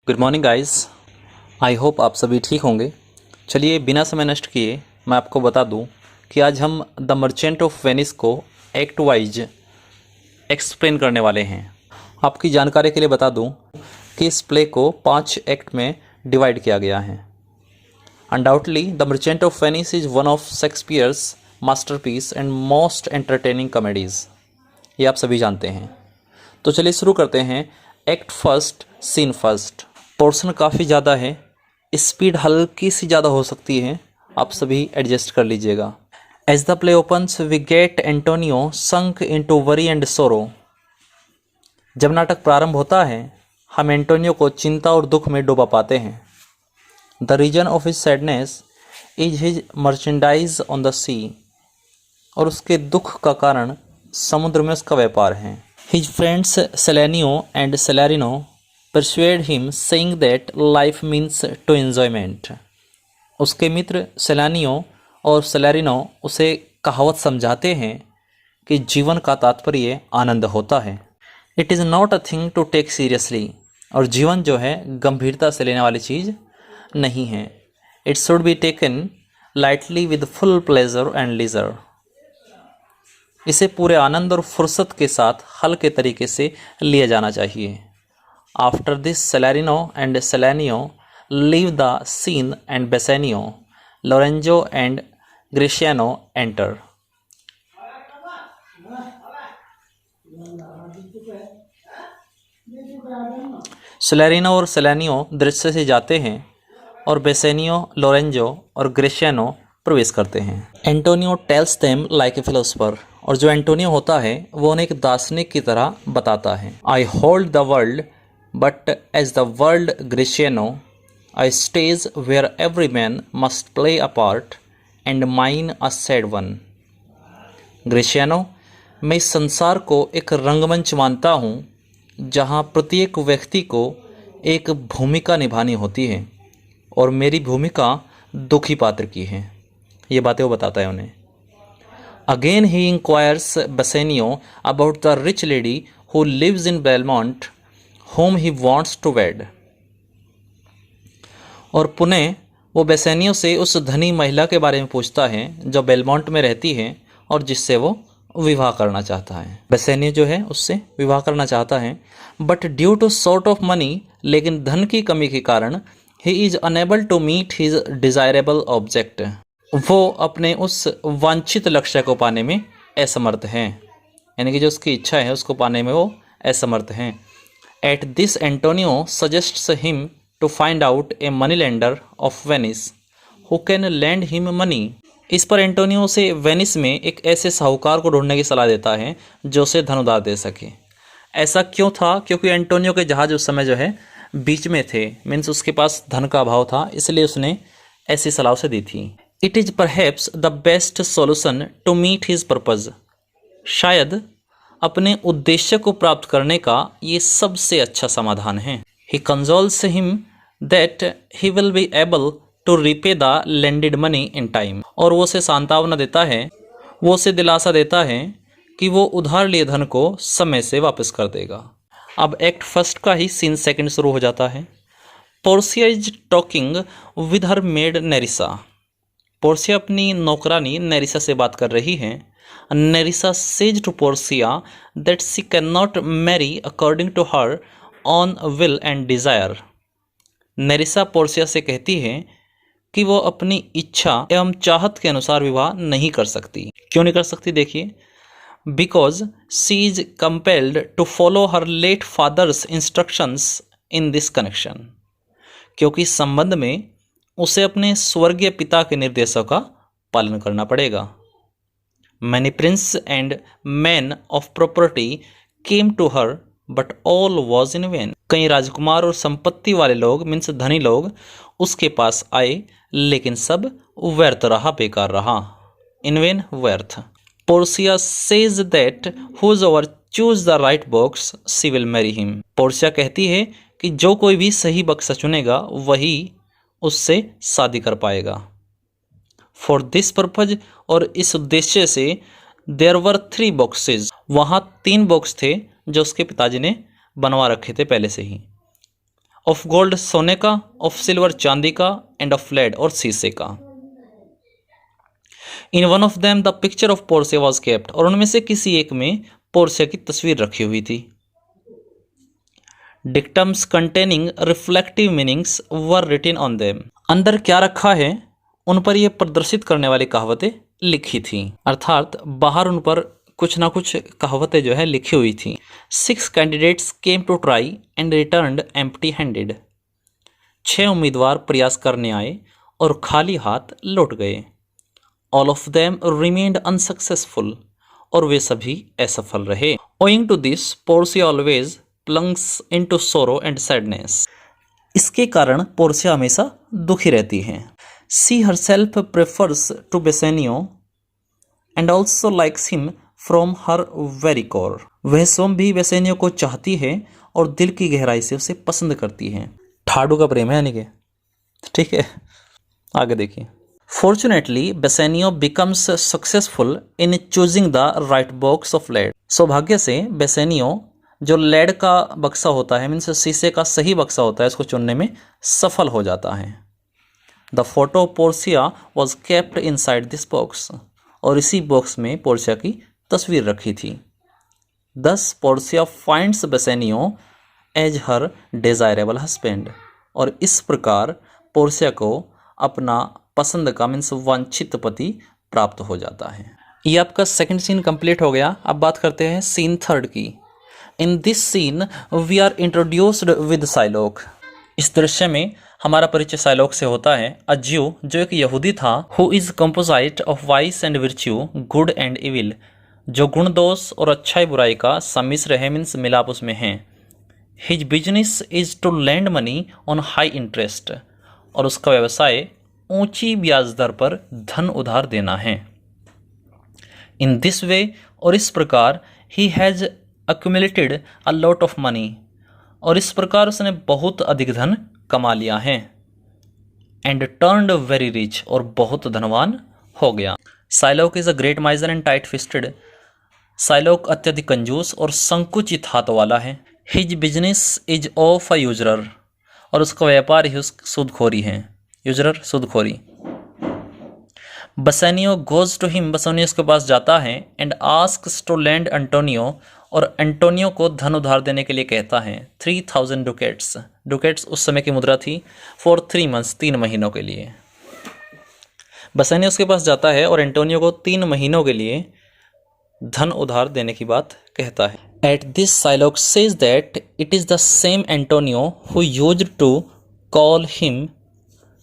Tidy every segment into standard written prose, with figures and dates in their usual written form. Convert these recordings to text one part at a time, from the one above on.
Good morning guys. I hope आप सभी ठीक होंगे। चलिए बिना समय नष्ट किए मैं आपको बता दूं कि आज हम द मर्चेंट ऑफ वेनिस को एक्ट वाइज एक्सप्लेन करने वाले हैं। आपकी जानकारी के लिए बता दूं कि इस प्ले को 5 एक्ट में डिवाइड किया गया है। Undoubtedly the merchant of Venice is one of Shakespeare's masterpiece and most entertaining comedies. ये आप सभी जानते हैं। तो चलिए शुरू करते हैं। Act first, scene first. Portion काफ़ी ज़्यादा है, स्पीड हल्की सी ज़्यादा हो सकती है, आप सभी एडजस्ट कर लीजिएगा। As the play opens we get Antonio sunk into worry and sorrow. जब नाटक प्रारंभ होता है हम एंटोनियो को चिंता और दुख में डुबा पाते हैं। The reason of his sadness is his merchandise on the sea. और उसके दुख का कारण समुद्र में उसका व्यापार है। His friends Salanio and Salarino persuade him saying that life means to enjoyment। उसके मित्र सेलानियो और सेलेरिनो उसे कहावत समझाते हैं कि जीवन का तात्पर्य आनंद होता है। It is not a thing to take seriously. और जीवन जो है गंभीरता से लेने वाली चीज़ नहीं है। It should be taken lightly with full pleasure and leisure. इसे पूरे आनंद और फुर्सत के साथ हल्के तरीके से लिया जाना चाहिए। After this, Salarino and Selenio leave the scene and Bassanio, Lorenzo and Greciano enter। Salarino और Selenio दृश्य से जाते हैं और बेसेनियो, लोरेंजो और ग्रेशियानो प्रवेश करते हैं। Antonio tells them like a philosopher. और जो एंटोनियो होता है वो उन्हें एक दार्शनिक की तरह बताता है। I hold the world but as the world Greciano, a stage where every man must play a part and mine a sad one। ग्रेशियानो, मैं इस संसार को एक रंगमंच मानता हूँ जहाँ प्रत्येक व्यक्ति को एक भूमिका निभानी होती है और मेरी भूमिका दुखी पात्र की है। ये बातें वो बताता है उन्हें। Again he inquires Bassanio about the rich lady who lives in Belmont whom he wants to wed। और पुनः वो बेसेनियो से उस धनी महिला के बारे में पूछता है जो बेलमोंट में रहती है और जिससे वो विवाह करना चाहता है। बेसेनियो जो है उससे विवाह करना चाहता है but due to short of money, लेकिन धन की कमी के कारण ही is unable to meet his desirable object. वो अपने उस वांछित लक्ष्य को पाने में असमर्थ हैं, यानी कि जो उसकी इच्छा है उसको पाने में वो असमर्थ हैं। At this, Antonio suggests him to find out a moneylender of Venice who can lend him money। इस पर एंटोनियो से वेनिस में एक ऐसे साहूकार को ढूंढने की सलाह देता है जो उसे धन उधार दे सके। ऐसा क्यों था? क्योंकि एंटोनियो के जहाज उस समय जो है बीच में थे, मीन्स उसके पास धन का अभाव था, इसलिए उसने ऐसी सलाह उसे दी थी। It is perhaps the best solution to meet his purpose. शायद अपने उद्देश्य को प्राप्त करने का ये सबसे अच्छा समाधान है। He consoles him that he will be able to repay the lended money in time. और वो उसे सांत्वना देता है, वो उसे दिलासा देता है कि वो उधार लिए धन को समय से वापस कर देगा। अब एक्ट फर्स्ट का ही सीन सेकंड शुरू हो जाता है। Portia is talking with her made नेरिसा। Portia अपनी नौकरानी नेरिसा से बात कर रही है। Nerissa says to Portia that she cannot marry according to her own will and desire। नेरिसा Portia से कहती है कि वो अपनी इच्छा एवं चाहत के अनुसार विवाह नहीं कर सकती। क्यों नहीं कर सकती? देखिए, because she is compelled to follow her late father's instructions in this connection. क्योंकि इस संबंध में उसे अपने स्वर्गीय पिता के निर्देशों का पालन करना पड़ेगा। Many prince and men of property came to her, but all was in vain। कई राजकुमार और संपत्ति वाले लोग मीन्स धनी लोग उसके पास आए, लेकिन सब व्यर्थ रहा, बेकार रहा। इन वेन, व्यर्थ। Portia says that whosoever choose the right box she will marry him। Portia कहती है कि जो कोई भी सही बक्सा चुनेगा वही उससे शादी कर पाएगा। फॉर दिस पर्पज, और इस उद्देश्य से, देयर वर 3 बॉक्सेज। वहाँ 3 बॉक्स थे जो उसके पिताजी ने बनवा रखे थे पहले से ही। ऑफ गोल्ड सोने का, ऑफ सिल्वर चांदी का, एंड ऑफ लेड और शीशे का। In one of them the picture of Portia was kept, और उनमें से किसी एक में पोर्शिया की तस्वीर रखी हुई थी। Dictums containing reflective meanings were written on them, अंदर क्या रखा है उन पर यह प्रदर्शित करने वाली कहावतें लिखी थी, अर्थात बाहर उन पर कुछ ना कुछ कहावतें जो है लिखी हुई थी। 6 candidates came to try and returned empty handed, 6 उम्मीदवार प्रयास करने आए और खाली हाथ लौट गए। All of them remained unsuccessful, और वे सभी असफल रहे। Owing to this Portia always plunges into sorrow and sadness, इसके कारण पोर्शिया हमेशा दुखी रहती है। She herself prefers to Bassanio and also likes him from her very core, वह स्वयं भी बेसेनियो को चाहती है और दिल की गहराई से उसे पसंद करती है। ठाडू का प्रेम है यानी कि, ठीक है। आगे देखिए। Fortunately Bassanio becomes successful in choosing the right box of lead, सौभाग्य से बेसेनियो जो लेड का बक्सा होता है, मीन्स शीशे का सही बक्सा होता है, इसको चुनने में सफल हो जाता है। The photo of Portia was kept in side this box, और इसी बॉक्स में पोर्शिया की तस्वीर रखी थी। दस पोर्शिया फाइंड्स बेसेनियो एज हर डिजायरेबल हस्बैंड, और इस प्रकार पोर्शिया को अपना पसंद का मीन्स वांछित पति प्राप्त हो जाता है। ये आपका सेकंड सीन कंप्लीट हो गया। अब बात करते हैं सीन थर्ड की। In this scene we are introduced with Shylock, इस दृश्य में हमारा परिचय साइलोक से होता है। अ ज्यू, जो एक यहूदी था, who is composite of vice and virtue, good and evil, जो गुण दोष और अच्छाई बुराई का सम्मिश्र है, मीन्स मिलाप उसमें है। His business is to land money on high interest, और उसका व्यवसाय ऊंची ब्याज दर पर धन उधार देना है। इन दिस वे, और इस प्रकार, he has accumulated a lot of money, और इस प्रकार उसने बहुत अधिक धन कमा लिया है। एंड टर्न्ड वेरी रिच, और बहुत धनवान हो गया। Shylock is a great miser and tight fisted, Shylock अत्यधिक कंजूस और संकुचित हाथ वाला है। His business is of a usurer, और उसका व्यापार ही सूदखोरी है। यूजरर सूदखोरी। Bassanio goes to him, Bassanio उसके पास जाता है। And asks to lend Antonio, और एंटोनियो को धन उधार देने के लिए कहता है। 3000 डुकेट्स, डुकेट्स उस समय की मुद्रा थी, फॉर 3 मंथ्स, 3 महीनों के लिए। बसेनियो उसके पास जाता है और एंटोनियो को 3 महीनों के लिए धन उधार देने की बात कहता है। At this Shylock says that it is the same Antonio who used to call him,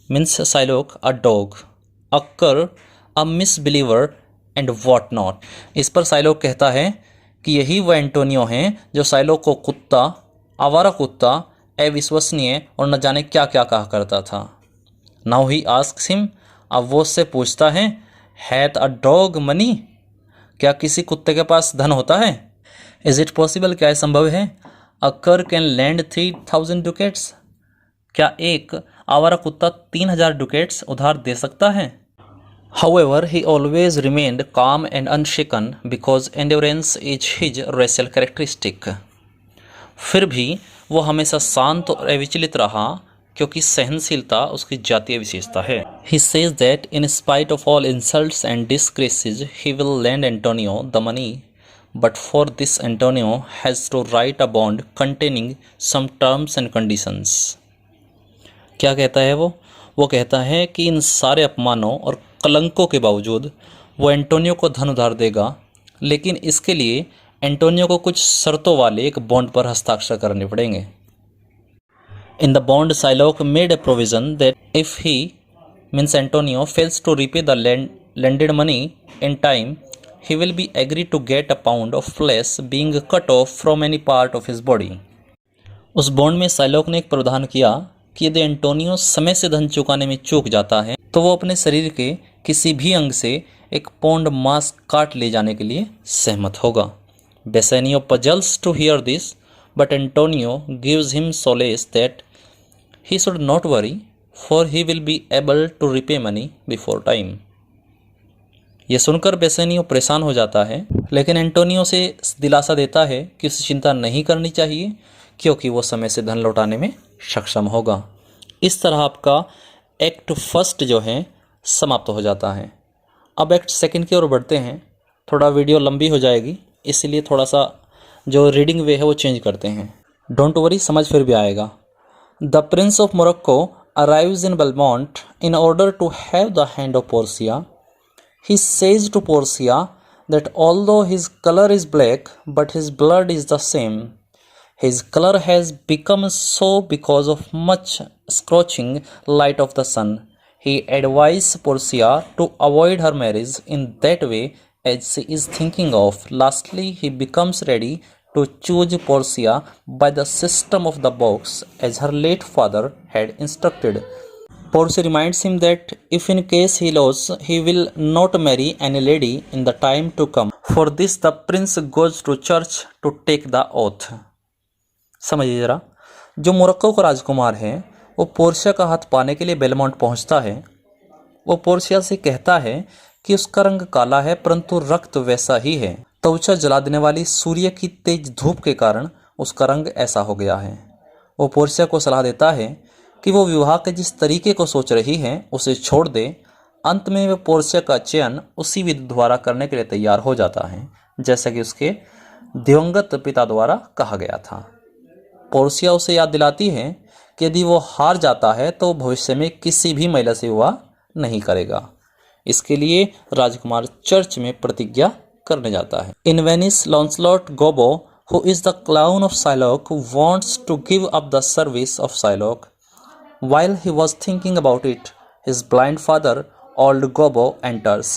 means Shylock, a dog, a cur, a misbeliever and what not. इस पर साइलोक कहता है कि यही वह एंटोनियो हैं जो साइलोक को कुत्ता, आवारा कुत्ता, अविश्वसनीय और न जाने क्या क्या कहा करता था। नाउ ही आस्क्स हिम, अब वो उससे पूछता है, हैथ अ डॉग मनी, क्या किसी कुत्ते के पास धन होता है? इज इट पॉसिबल, क्या यह संभव है? अ कर कैन लैंड 3000 डुकेट्स, क्या एक आवारा कुत्ता 3000 डुकेट्स उधार दे सकता है? However, he always remained calm and unshaken because endurance is his racial characteristic. फिर भी वो हमेशा शांत और अविचलित रहा क्योंकि सहनशीलता उसकी जातीय विशेषता है। He says that in spite of all insults and disgraces, he will lend Antonio the money, but for this Antonio has to write a bond containing some terms and conditions. क्या कहता है वो कहता है कि इन सारे अपमानों और कलंकों के बावजूद वो एंटोनियो को धन उधार देगा, लेकिन इसके लिए एंटोनियो को कुछ शर्तों वाले एक बॉन्ड पर हस्ताक्षर करने पड़ेंगे। In the bond Shylock made a provision that if he, means Antonio, fails to repay the lended money in time, he will be agree to get a pound of flesh being cut off from any part of his body. उस bond में साइलोक ने एक प्रावधान किया कि यदि Antonio समय से धन चुकाने में चूक जाता है तो वो अपने शरीर के किसी भी अंग से एक पौंड मांस काट ले जाने के लिए सहमत होगा। Bassanio puzzles to hear this, but Antonio gives him solace that he should not worry, for he will be able to repay money before time. यह सुनकर बेसेनियो परेशान हो जाता है, लेकिन एंटोनियो से दिलासा देता है कि उसे चिंता नहीं करनी चाहिए क्योंकि वो समय से धन लौटाने में सक्षम होगा। इस तरह आपका एक्ट फर्स्ट जो है समाप्त हो जाता है। अब एक्ट सेकंड की ओर बढ़ते हैं। थोड़ा वीडियो लंबी हो जाएगी, इसलिए थोड़ा सा जो रीडिंग वे है वो चेंज करते हैं। डोंट वरी, समझ फिर भी आएगा। The prince of Morocco arrives in Belmont in order to have the hand of Portia. He says to Portia that although his color is black, but his blood is the same. His color has become so because of much scorching light of the sun. He advises Portia to avoid her marriage in that way as she is thinking of. Lastly, he becomes ready to choose Portia by the system of the box as her late father had instructed. Portia reminds him that if in case he loses, he will not marry any lady in the time to come. For this the prince goes to church to take the oath. समझिए जरा, जो Morocco का राजकुमार है वो Portia का हाथ पाने के लिए बेलमोंट पहुंचता है। वो पोर्शिया से कहता है कि उसका रंग काला है परंतु रक्त वैसा ही है। त्वचा जला देने वाली सूर्य की तेज धूप के कारण उसका रंग ऐसा हो गया है। वो पोर्शिया को सलाह देता है कि वो विवाह के जिस तरीके को सोच रही है उसे छोड़ दे। अंत में वह पोर्शिया का चयन उसी विधि द्वारा करने के लिए तैयार हो जाता है जैसा कि उसके दिवंगत पिता द्वारा कहा गया था। पोर्शिया उसे याद दिलाती है कि यदि वो हार जाता है तो भविष्य में किसी भी महिला से विवाह नहीं करेगा। इसके लिए राजकुमार चर्च में प्रतिज्ञा करने जाता है। In Venice, Launcelot Gobbo, who is the clown of Shylock, wants to give up the service of Shylock. While he was thinking about it, his blind father, old Gobbo, enters.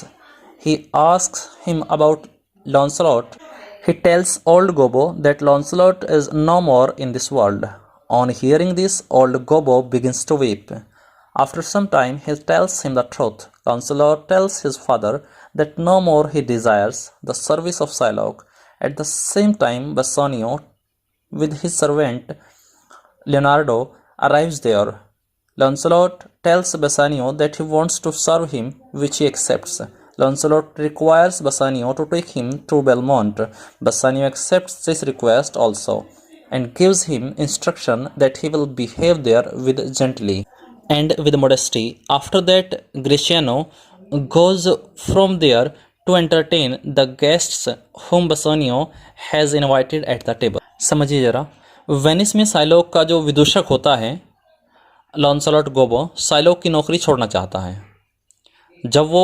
He asks him about Lancelot. He tells old Gobbo that Lancelot is no more in this world. On hearing this, old Gobbo begins to weep. After some time, he tells him the truth. Lancelot tells his father that no more he desires the service of Shylock. At the same time, Bassanio, with his servant Leonardo, arrives there. Lancelot tells Bassanio that he wants to serve him, which he accepts. Lancelot requires Bassanio to take him to Belmont. Bassanio accepts this request also and gives him instruction that he will behave there with gently and with modesty. After that, Greciano goes from there to entertain the guests whom Bassanio has invited at the table. समझिए जरा, Venice में साइलोक का जो विदूषक होता है लॉन्सलॉट गोबो साइलोक की नौकरी छोड़ना चाहता है। जब वो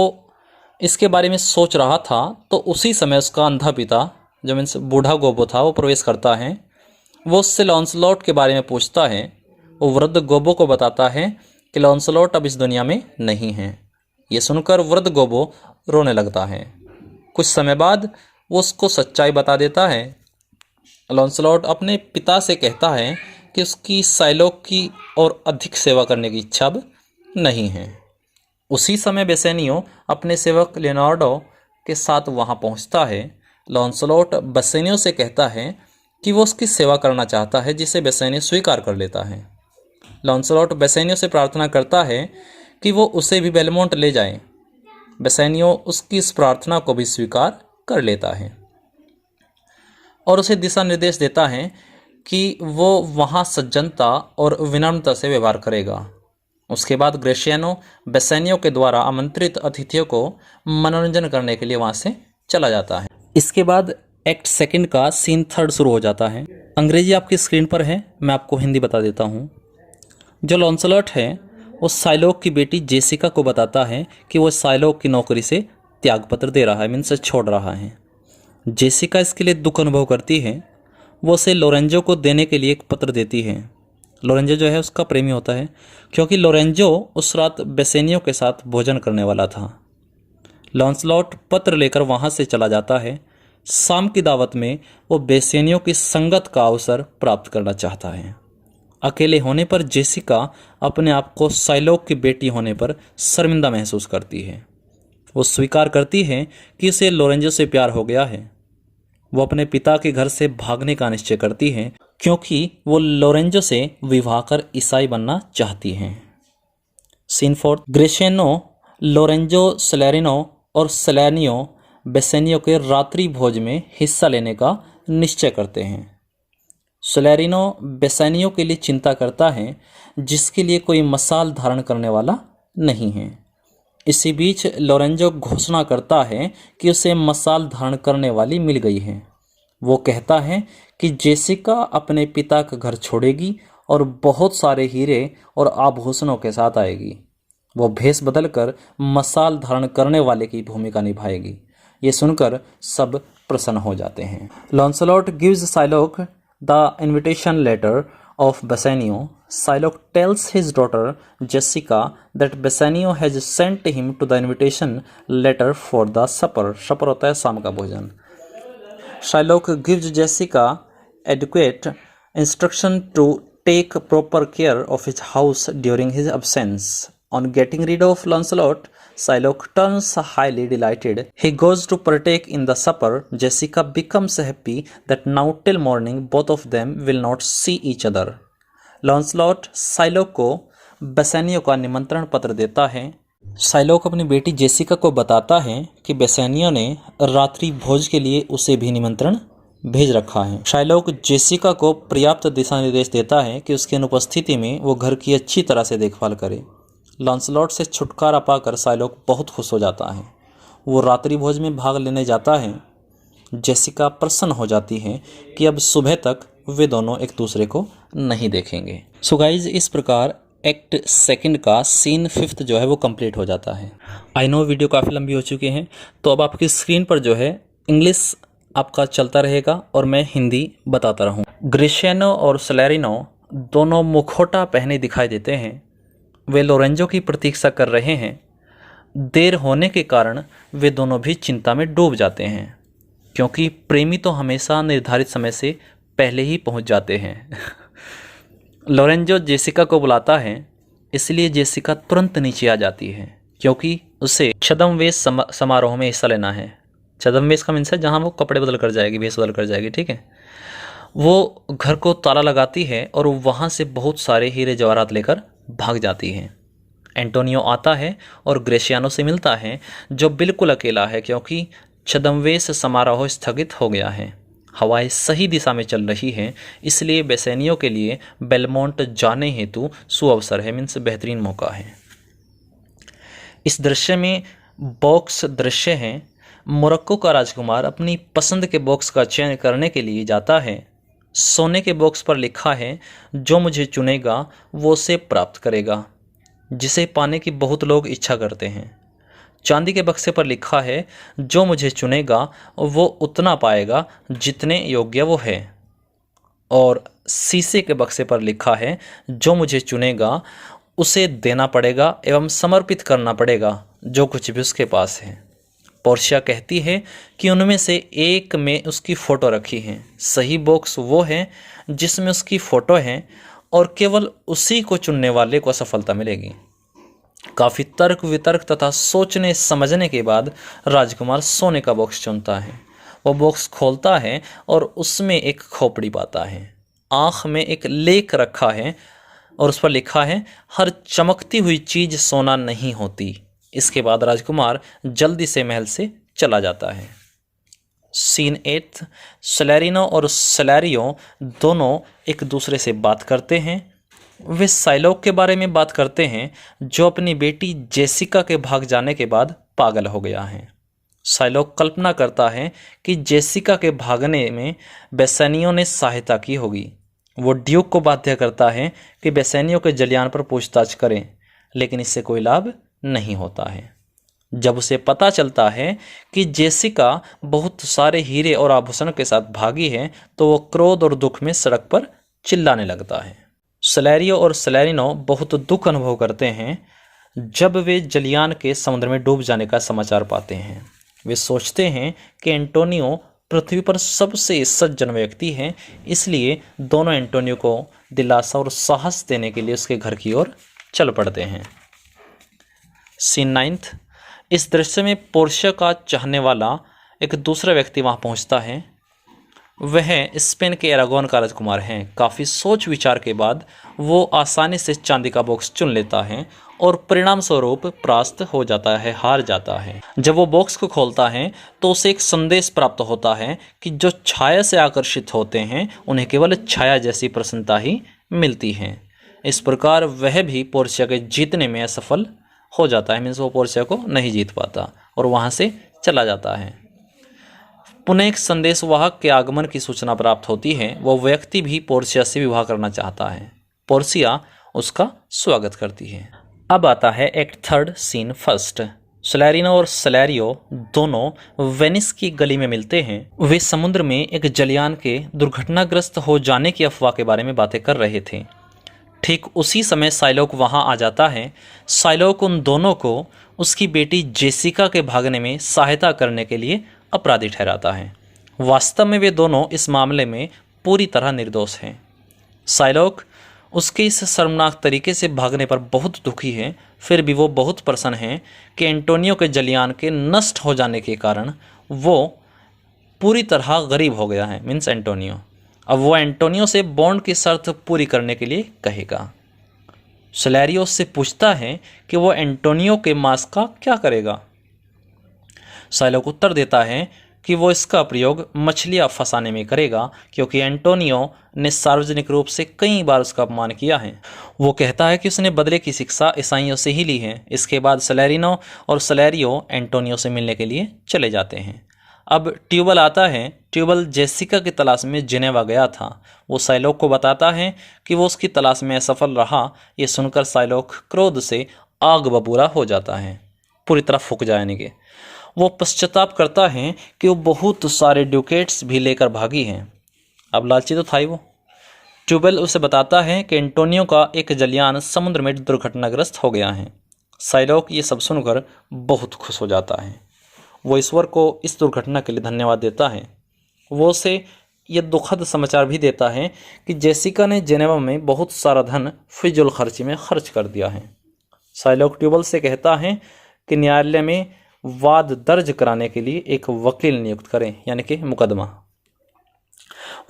इसके बारे में सोच रहा था तो उसी समय उसका अंधा पिता, जो मीन्स बूढ़ा गोबो था, वो प्रवेश करता है। वो उससे लॉन्सलॉट के बारे में पूछता है। वो वृद्ध गोबो को बताता है कि लॉन्सलॉट अब इस दुनिया में नहीं है। ये सुनकर वृद्ध गोबो रोने लगता है। कुछ समय बाद वो उसको सच्चाई बता देता है। लॉन्सलॉट अपने पिता से कहता है कि उसकी साइलोक की और अधिक सेवा करने की इच्छा अब नहीं है। उसी समय बेसेनियो अपने सेवक लियोनार्डो के साथ वहां पहुंचता है। लॉन्सलॉट बेसेनियो से कहता है कि वो उसकी सेवा करना चाहता है, जिसे बेसेनियो स्वीकार कर लेता है। लॉन्सलॉट बेसेनियो से प्रार्थना करता है कि वो उसे भी बेलमोंट ले जाए। बेसेनियो उसकी इस प्रार्थना को भी स्वीकार कर लेता है और उसे दिशा निर्देश देता है कि वो वहाँ सज्जनता और विनम्रता से व्यवहार करेगा। उसके बाद ग्रेशियानो बेसेनियो के द्वारा आमंत्रित अतिथियों को मनोरंजन करने के लिए वहाँ से चला जाता है। इसके बाद एक्ट सेकंड का सीन थर्ड शुरू हो जाता है। अंग्रेजी आपकी स्क्रीन पर है, मैं आपको हिंदी बता देता हूँ। जो लॉन्सलॉट है वो साइलोक की बेटी जेसिका को बताता है कि वो साइलोक की नौकरी से त्यागपत्र दे रहा है, मीन्स छोड़ रहा है। जेसिका इसके लिए दुख अनुभव करती है। वो उसे लोरेंजो को देने के लिए एक पत्र देती है। लोरेंजो जो है उसका प्रेमी होता है, क्योंकि लोरेंजो उस रात बेसेनियो के साथ भोजन करने वाला था। लॉन्सलॉट पत्र लेकर वहाँ से चला जाता है। शाम की दावत में वो बेसेनियो की संगत का अवसर प्राप्त करना चाहता है। अकेले होने पर जेसिका अपने आप को साइलोक की बेटी होने पर शर्मिंदा महसूस करती है। वो स्वीकार करती है कि उसे लोरेंजो से प्यार हो गया है। वो अपने पिता के घर से भागने का निश्चय करती हैं क्योंकि वो लोरेंजो से विवाह कर ईसाई बनना चाहती हैं। सीन फोर्थ, ग्रेशियानो, लोरेंजो, सैलेरिनो और सैलेनियो बेसेनियो के रात्रि भोज में हिस्सा लेने का निश्चय करते हैं। सैलारिनो बेसानियो के लिए चिंता करता है, जिसके लिए कोई मसाल धारण करने वाला नहीं है। इसी बीच लोरेंजो घोषणा करता है कि उसे मसाल धारण करने वाली मिल गई है। वो कहता है कि जेसिका अपने पिता का घर छोड़ेगी और बहुत सारे हीरे और आभूषणों के साथ आएगी। वो भेष बदलकर मसाल धारण करने वाले की भूमिका निभाएगी। ये सुनकर सब प्रसन्न हो जाते हैं। Launcelot gives Shylock the invitation letter of Bassanio. Shylock tells his daughter Jessica that Bassanio has sent him to the invitation letter for the supper. supper होता है शाम का भोजन। Shylock gives Jessica adequate instruction to take proper care of his house during his absence. On getting rid of Lancelot, Shylock turns highly delighted. He goes to partake in the supper. Jessica becomes happy that now till morning both of them will not see each other. लॉन्सलॉट साइलोक को बेसानियो का निमंत्रण पत्र देता है। साइलोक अपनी बेटी Jessica को बताता है कि बेसानियो ने रात्रि भोज के लिए उसे भी निमंत्रण भेज रखा है। साइलोक जेसिका को पर्याप्त दिशा निर्देश देता है कि उसकी अनुपस्थिति में वो घर की अच्छी तरह से देखभाल करे। लॉन्सलॉट से छुटकारा पाकर साइलोक बहुत खुश हो जाता है। वो रात्रि भोज में भाग लेने जाता है। जेसिका प्रसन्न हो जाती है कि अब सुबह तक वे दोनों एक दूसरे को नहीं देखेंगे। सो गाइज, इस प्रकार एक्ट सेकंड का सीन 5 जो है वो कंप्लीट हो जाता है। आई नो वीडियो काफ़ी लंबी हो चुकी है, तो अब आपकी स्क्रीन पर जो है इंग्लिश आपका चलता रहेगा और मैं हिंदी बताता रहूँ। ग्रेशियानो और सैलारिनो दोनों मुखौटा पहने दिखाई देते हैं। वे लोरेंजो की प्रतीक्षा कर रहे हैं। देर होने के कारण वे दोनों भी चिंता में डूब जाते हैं, क्योंकि प्रेमी तो हमेशा निर्धारित समय से पहले ही पहुंच जाते हैं। लोरेंजो जेसिका को बुलाता है, इसलिए जेसिका तुरंत नीचे आ जाती है, क्योंकि उसे छद्मवेश समारोह में हिस्सा लेना है। छद्मवेश का मीन्स है जहाँ वो कपड़े बदल कर जाएगी, भेष बदल कर जाएगी, ठीक है। वो घर को ताला लगाती है और वहाँ से बहुत सारे हीरे जवाहरात लेकर भाग जाती है। एंटोनियो आता है और ग्रेशियानो से मिलता है, जो बिल्कुल अकेला है, क्योंकि छद्मवेश समारोह स्थगित हो गया है। हवाएं सही दिशा में चल रही हैं, इसलिए बेसानियो के लिए बेलमोंट जाने हेतु सुअवसर है, मीन्स बेहतरीन मौका है। इस दृश्य में बॉक्स दृश्य है। मोरक्को का राजकुमार अपनी पसंद के बॉक्स का चयन करने के लिए जाता है। सोने के बॉक्स पर लिखा है, जो मुझे चुनेगा वो उसे प्राप्त करेगा, जिसे पाने की बहुत लोग इच्छा करते हैं। चांदी के बक्से पर लिखा है, जो मुझे चुनेगा वो उतना पाएगा जितने योग्य वो है। और शीशे के बक्से पर लिखा है, जो मुझे चुनेगा उसे देना पड़ेगा एवं समर्पित करना पड़ेगा जो कुछ भी उसके पास है। पोर्शिया कहती है कि उनमें से एक में उसकी फ़ोटो रखी है। सही बॉक्स वो है जिसमें उसकी फ़ोटो है और केवल उसी को चुनने वाले को सफलता मिलेगी। काफ़ी तर्क वितर्क तथा सोचने समझने के बाद राजकुमार सोने का बॉक्स चुनता है। वो बॉक्स खोलता है और उसमें एक खोपड़ी पाता है। आँख में एक लेख रखा है और उस पर लिखा है, हर चमकती हुई चीज़ सोना नहीं होती। इसके बाद राजकुमार जल्दी से महल से चला जाता है। सीन 8, सैलारिनो और सैलारियो दोनों एक दूसरे से बात करते हैं। वे साइलोक के बारे में बात करते हैं, जो अपनी बेटी जेसिका के भाग जाने के बाद पागल हो गया है। साइलोक कल्पना करता है कि जेसिका के भागने में बेसानियो ने सहायता की होगी। वो ड्यूक को बाध्य करता है कि बेसानियो के जलियान पर पूछताछ करें, लेकिन इससे कोई लाभ नहीं होता है। जब उसे पता चलता है कि जेसिका बहुत सारे हीरे और आभूषण के साथ भागी है, तो वो क्रोध और दुख में सड़क पर चिल्लाने लगता है। सैलारियो और सैलारिनो बहुत दुख अनुभव करते हैं जब वे जलियान के समुद्र में डूब जाने का समाचार पाते हैं। वे सोचते हैं कि एंटोनियो पृथ्वी पर सबसे सज्जन व्यक्ति है, इसलिए दोनों एंटोनियो को दिलासा और साहस देने के लिए उसके घर की ओर चल पड़ते हैं। सीन 9, इस दृश्य में पोर्शिया का चाहने वाला एक दूसरा व्यक्ति वहां पहुंचता है। वह स्पेन के एरागोन का राजकुमार हैं। काफ़ी सोच विचार के बाद वो आसानी से चांदी का बॉक्स चुन लेता है और परिणाम स्वरूप परास्त हो जाता है, हार जाता है। जब वो बॉक्स को खोलता है तो उसे एक संदेश प्राप्त होता है कि जो छाया से आकर्षित होते हैं उन्हें केवल छाया जैसी प्रसन्नता ही मिलती है। इस प्रकार वह भी पोर्शिया के जीतने में असफल हो जाता है, मीन्स वो पोर्शिया को नहीं जीत पाता और वहाँ से चला जाता है। पुनः एक संदेशवाहक के आगमन की सूचना प्राप्त होती है। वो व्यक्ति भी पोर्शिया से विवाह करना चाहता है। पोर्शिया उसका स्वागत करती है। अब आता है एक्ट थर्ड सीन फर्स्ट। सलैरिनो और सलैरियो दोनों वेनिस की गली में मिलते हैं। वे समुद्र में एक जलयान के दुर्घटनाग्रस्त हो जाने की अफवाह के बारे में बातें कर रहे थे। ठीक उसी समय साइलोक वहां आ जाता है। साइलोक उन दोनों को उसकी बेटी जेसिका के भागने में सहायता करने के लिए अपराधी ठहराता है। वास्तव में वे दोनों इस मामले में पूरी तरह निर्दोष हैं। साइलोक उसके इस शर्मनाक तरीके से भागने पर बहुत दुखी है, फिर भी वो बहुत प्रसन्न है कि एंटोनियो के जलयान के नष्ट हो जाने के कारण वो पूरी तरह गरीब हो गया है, मीन्स एंटोनियो। अब वो एंटोनियो से बॉन्ड की शर्त पूरी करने के लिए कहेगा। सलैरियो से पूछता है कि वो एंटोनियो के मांस का क्या करेगा। साइलोक उत्तर देता है कि वो इसका प्रयोग मछलियां फंसाने में करेगा, क्योंकि एंटोनियो ने सार्वजनिक रूप से कई बार उसका अपमान किया है। वो कहता है कि उसने बदले की शिक्षा ईसाइयों से ही ली है। इसके बाद सलैरिनो और सलैरियो एंटोनियो से मिलने के लिए चले जाते हैं। अब ट्यूबल आता है। ट्यूबल जेसिका की तलाश में जिनेवा गया था। वो साइलोक को बताता है कि वो उसकी तलाश में असफल रहा। ये सुनकर साइलोक क्रोध से आग बबूला हो जाता है, पूरी तरह फूक जाने के। वो पश्चाताप करता है कि वो बहुत सारे ड्यूकेट्स भी लेकर भागी हैं। अब लालची तो था ही वो। ट्यूबल उसे बताता है कि एंटोनियो का एक जलयान समुद्र में दुर्घटनाग्रस्त हो गया है। साइलोक ये सब सुनकर बहुत खुश हो जाता है। वो ईश्वर को इस दुर्घटना के लिए धन्यवाद देता है। वो उसे यह दुखद समाचार भी देता है कि जेसिका ने जेनेवा में बहुत सारा धन फिजूल खर्ची में खर्च कर दिया है। साइलोक ट्यूबल से कहता है कि न्यायालय में वाद दर्ज कराने के लिए एक वकील नियुक्त करें, यानी कि मुकदमा।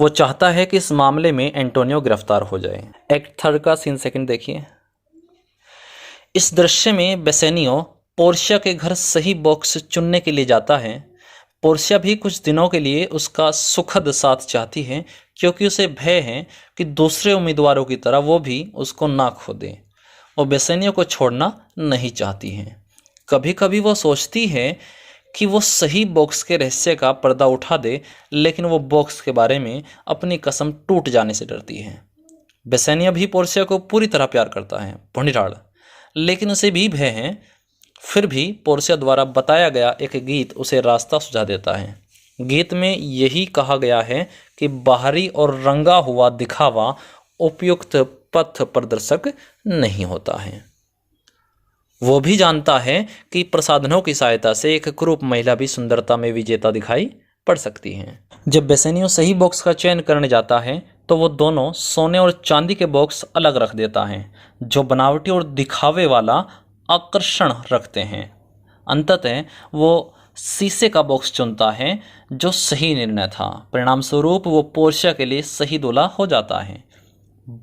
वो चाहता है कि इस मामले में एंटोनियो गिरफ्तार हो जाए। एक्ट थर्ड का सीन सेकंड देखिए। इस दृश्य में बेसेनियो पोर्शिया के घर सही बॉक्स चुनने के लिए जाता है। पोर्शिया भी कुछ दिनों के लिए उसका सुखद साथ चाहती है, क्योंकि उसे भय है कि दूसरे उम्मीदवारों की तरह वो भी उसको ना खो दे। वो बेसेनियो को छोड़ना नहीं चाहती है। कभी कभी वो सोचती है कि वो सही बॉक्स के रहस्य का पर्दा उठा दे, लेकिन वो बॉक्स के बारे में अपनी कसम टूट जाने से डरती है। बेसेनिया भी पोर्शिया को पूरी तरह प्यार करता है, भोंडीराड़, लेकिन उसे भी भय है। फिर भी पोर्शिया द्वारा बताया गया एक गीत उसे रास्ता सुझा देता है। गीत में यही कहा गया है कि बाहरी और रंगा हुआ दिखावा उपयुक्त पथ प्रदर्शक नहीं होता है। वो भी जानता है कि प्रसाधनों की सहायता से एक कुरूप महिला भी सुंदरता में विजेता दिखाई पड़ सकती है। जब बेसेनियो सही बॉक्स का चयन करने जाता है तो वो दोनों सोने और चांदी के बॉक्स अलग रख देता है, जो बनावटी और दिखावे वाला आकर्षण रखते हैं। अंततः वो शीशे का बॉक्स चुनता है, जो सही निर्णय था। परिणाम स्वरूप वो पोर्शिया के लिए सही दूल्हा हो जाता है।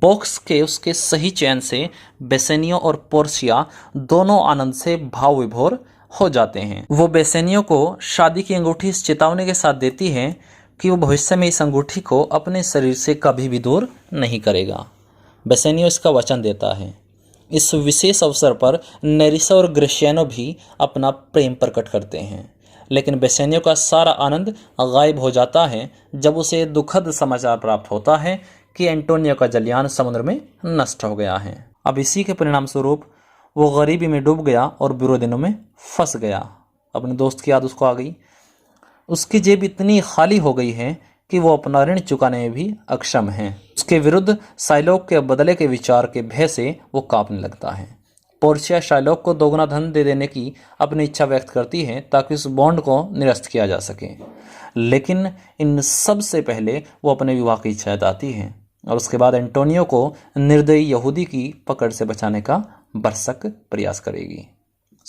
बॉक्स के उसके सही चयन से बेसेनियो और पोर्शिया दोनों आनंद से भाव विभोर हो जाते हैं। वो बेसेनियो को शादी की अंगूठी इस चेतावनी के साथ देती है कि वो भविष्य में इस अंगूठी को अपने शरीर से कभी भी दूर नहीं करेगा। बेसेनियो इसका वचन देता है। इस विशेष अवसर पर नेरिसा और ग्रेशियानो भी अपना प्रेम प्रकट करते हैं, लेकिन बेसेनियो का सारा आनंद गायब हो जाता है जब उसे दुखद समाचार प्राप्त होता है कि एंटोनियो का जलयान समुद्र में नष्ट हो गया है। अब इसी के परिणाम स्वरूप वो गरीबी में डूब गया और बुरे दिनों में फंस गया। अपने दोस्त की याद उसको आ गई। उसकी जेब इतनी खाली हो गई है कि वो अपना ऋण चुकाने में भी अक्षम है। उसके विरुद्ध साइलोक के बदले के विचार के भय से वो कांपने लगता है। पोर्शिया साइलोक को दोगुना धन दे देने की अपनी इच्छा व्यक्त करती है ताकि उस बॉन्ड को निरस्त किया जा सके, लेकिन इन सब से पहले वो अपने विवाह की इच्छा जताती है और उसके बाद एंटोनियो को निर्दयी यहूदी की पकड़ से बचाने का भरसक प्रयास करेगी।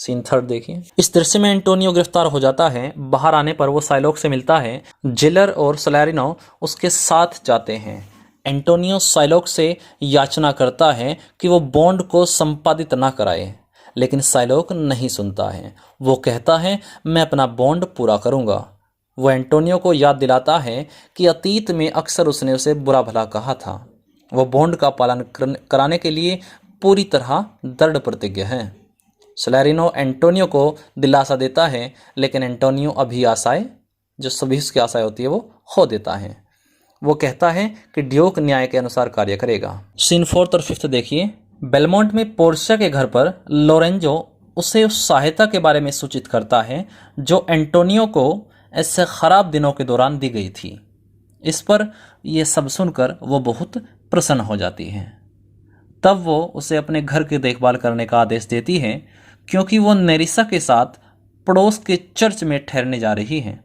सीन थर्ड देखिए। इस दृश्य में एंटोनियो गिरफ्तार हो जाता है। बाहर आने पर वो साइलोक से मिलता है। जेलर और सलैरिनो उसके साथ जाते हैं। एंटोनियो साइलोक से याचना करता है कि वो बॉन्ड को संपादित ना कराए, लेकिन साइलोक नहीं सुनता है। वो कहता है मैं अपना बॉन्ड पूरा करूंगा। वो एंटोनियो को याद दिलाता है कि अतीत में अक्सर उसने उसे बुरा भला कहा था। वो बॉन्ड का पालन कराने के लिए पूरी तरह दृढ़ प्रतिज्ञ है। सलैरिनो एंटोनियो को दिलासा देता है, लेकिन एंटोनियो अभी आशाएं, जो सभी उसकी आशाएं होती है, वो खो देता है। वो कहता है कि ड्यूक न्याय के अनुसार कार्य करेगा। सीन फोर्थ और फिफ्थ देखिए। बेलमोंट में पोर्शिया के घर पर लोरेंजो उसे उस सहायता के बारे में सूचित करता है जो एंटोनियो को ऐसे खराब दिनों के दौरान दी गई थी। इस पर यह सब सुनकर वो बहुत प्रसन्न हो जाती है। तब वो उसे अपने घर की देखभाल करने का आदेश देती है, क्योंकि वो नेरिसा के साथ पड़ोस के चर्च में ठहरने जा रही है।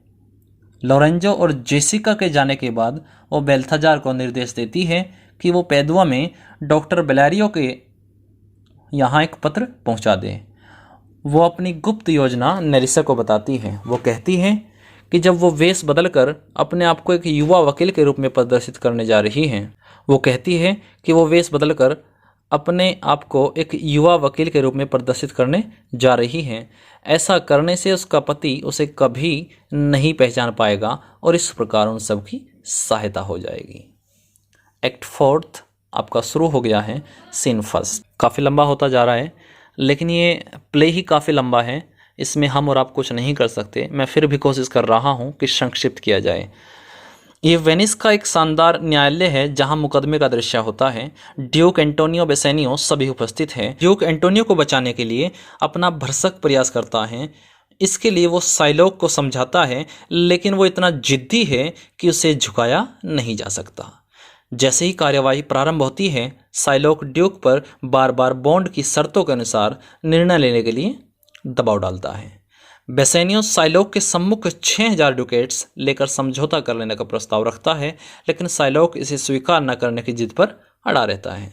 लोरेंजो और जेसिका के जाने के बाद वो बेल्थाजार को निर्देश देती है कि वो पैदुआ में डॉक्टर बेलारियो के यहाँ एक पत्र पहुँचा दे। वो अपनी गुप्त योजना नेरिसा को बताती है। वो कहती है कि जब वो वेश बदलकर अपने आप को एक युवा वकील के रूप में प्रदर्शित करने जा रही हैं, वो कहती है कि वो वेश बदलकर अपने आप को एक युवा वकील के रूप में प्रदर्शित करने जा रही हैं। ऐसा करने से उसका पति उसे कभी नहीं पहचान पाएगा और इस प्रकार उन सब की सहायता हो जाएगी। एक्ट फोर्थ आपका शुरू हो गया है। सीन फर्स्ट काफ़ी लंबा होता जा रहा है, लेकिन ये प्ले ही काफ़ी लंबा है। इसमें हम और आप कुछ नहीं कर सकते। मैं फिर भी कोशिश कर रहा हूँ कि संक्षिप्त किया जाए। ये वेनिस का एक शानदार न्यायालय है जहां मुकदमे का दृश्य होता है। ड्यूक एंटोनियो बेसेनियो सभी उपस्थित हैं। ड्यूक एंटोनियो को बचाने के लिए अपना भरसक प्रयास करता है। इसके लिए वो साइलोक को समझाता है, लेकिन वो इतना जिद्दी है कि उसे झुकाया नहीं जा सकता। जैसे ही कार्यवाही प्रारंभ होती है, साइलोक ड्यूक पर बार बार बॉन्ड की शर्तों के अनुसार निर्णय लेने के लिए दबाव डालता है। बेसेनियो साइलोक के सम्मुख 6000 डुकेट्स लेकर समझौता कर लेने का प्रस्ताव रखता है, लेकिन साइलोक इसे स्वीकार न करने की जिद पर अड़ा रहता है।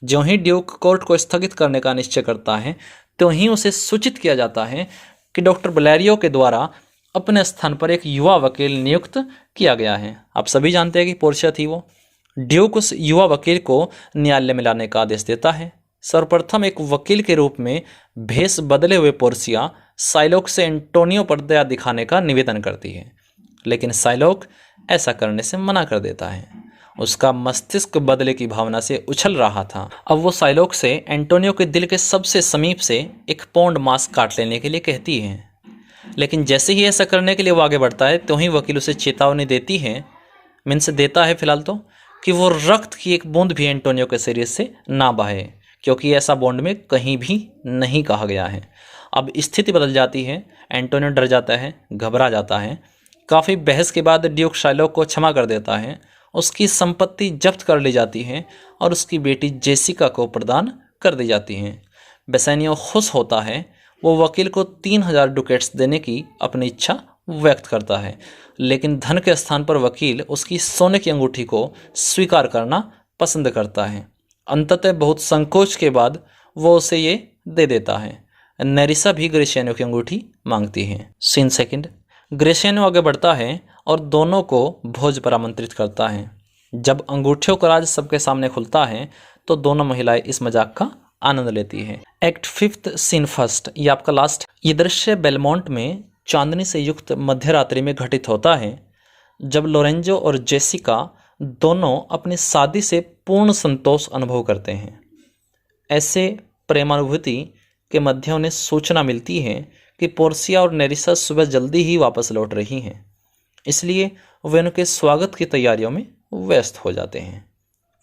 ज्यों ही ड्यूक कोर्ट को स्थगित करने का निश्चय करता है, त्यों ही उसे सूचित किया जाता है कि डॉक्टर बेलारियो के द्वारा अपने स्थान पर एक युवा वकील नियुक्त किया गया है। आप सभी जानते हैं कि पोर्शिया थी वो। ड्यूक उस युवा वकील को न्यायालय में लाने का आदेश देता है। सर्वप्रथम एक वकील के रूप में भेष बदले हुए पोर्शिया साइलोक से एंटोनियो पर दया दिखाने का निवेदन करती है, लेकिन साइलोक ऐसा करने से मना कर देता है। उसका मस्तिष्क बदले की भावना से उछल रहा था। अब वो साइलोक से एंटोनियो के दिल के सबसे समीप से एक पौंड मांस काट लेने के लिए कहती है, लेकिन जैसे ही ऐसा करने के लिए वो आगे बढ़ता है, तो ही वकील उसे चेतावनी देती है, मीन्स देता है फिलहाल तो, कि वो रक्त की एक बूंद भी एंटोनियो के शरीर से ना बहे, क्योंकि ऐसा बॉन्ड में कहीं भी नहीं कहा गया है। अब स्थिति बदल जाती है। एंटोनियो डर जाता है, घबरा जाता है। काफ़ी बहस के बाद ड्यूक साइलोक को क्षमा कर देता है। उसकी संपत्ति जब्त कर ली जाती है और उसकी बेटी जेसिका को प्रदान कर दी जाती है। बेसेनियो खुश होता है। वो वकील को 3000 डुकेट्स देने की अपनी इच्छा व्यक्त करता है, लेकिन धन के स्थान पर वकील उसकी सोने की अंगूठी को स्वीकार करना पसंद करता है। अंततः बहुत संकोच के बाद वो उसे ये दे देता है। नेरिसा भी ग्रेशियानो की अंगूठी मांगती है। Scene second. ग्रेशियानो आगे बढ़ता है और दोनों को भोज पर आमंत्रित करता है। जब अंगूठियों का राज सबके सामने खुलता है, तो दोनों महिलाएं इस मजाक का आनंद लेती है। एक्ट फिफ्थ सीन फर्स्ट, ये आपका लास्ट। ये दृश्य बेलमोंट में चांदनी से युक्त मध्य रात्रि में घटित होता है, जब लोरेंजो और जेसिका दोनों अपनी शादी से पूर्ण संतोष अनुभव करते हैं। ऐसे प्रेमानुभूति के मध्य उन्हें सूचना मिलती है कि पोर्शिया और नेरिसा सुबह जल्दी ही वापस लौट रही हैं, इसलिए वे उनके स्वागत की तैयारियों में व्यस्त हो जाते हैं।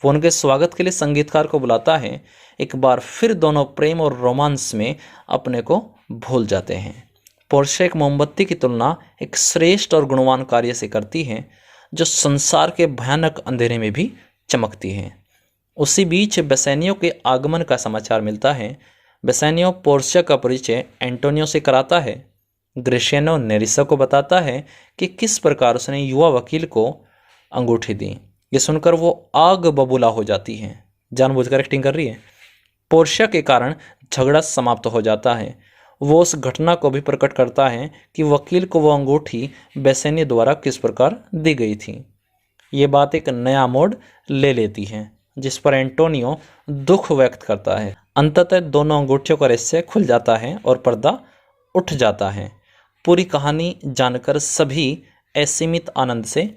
वो उनके स्वागत के लिए संगीतकार को बुलाता है। एक बार फिर दोनों प्रेम और रोमांस में अपने को भूल जाते हैं। पोर्शिया एक मोमबत्ती की तुलना एक श्रेष्ठ और गुणवान कार्य से करती है, जो संसार के भयानक अंधेरे में भी चमकती है। उसी बीच बेसेनियो के आगमन का समाचार मिलता है। बेसेनियो पोर्शिया का परिचय एंटोनियो से कराता है। ग्रेशियानो नेरिसा को बताता है कि किस प्रकार उसने युवा वकील को अंगूठी दी। ये सुनकर वो आग बबूला हो जाती है, जानबूझकर एक्टिंग कर रही है। पोर्शिया के कारण झगड़ा समाप्त हो जाता है। वो उस घटना को भी प्रकट करता है कि वकील को वो अंगूठी बेसेनियो द्वारा किस प्रकार दी गई थी। ये बात एक नया मोड़ ले लेती है जिस पर एंटोनियो दुख व्यक्त करता है। अंततः दोनों अंगूठियों का रहस्य खुल जाता है और पर्दा उठ जाता है। पूरी कहानी जानकर सभी असीमित आनंद से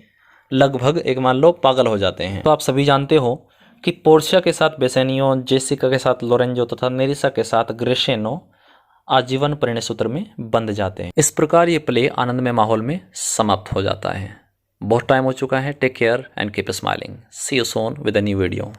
लगभग एक मान लो पागल हो जाते हैं। तो आप सभी जानते हो कि पोर्शिया के साथ बेसेनियो, जेसिका के साथ लोरेंजो तथा नेरिसा के साथ ग्रेशेनो आजीवन परिणय सूत्र में बंध जाते हैं। इस प्रकार ये प्ले आनंदमय माहौल में समाप्त हो जाता है। बहुत टाइम हो चुका है। Take care and keep smiling. See you soon with a new video.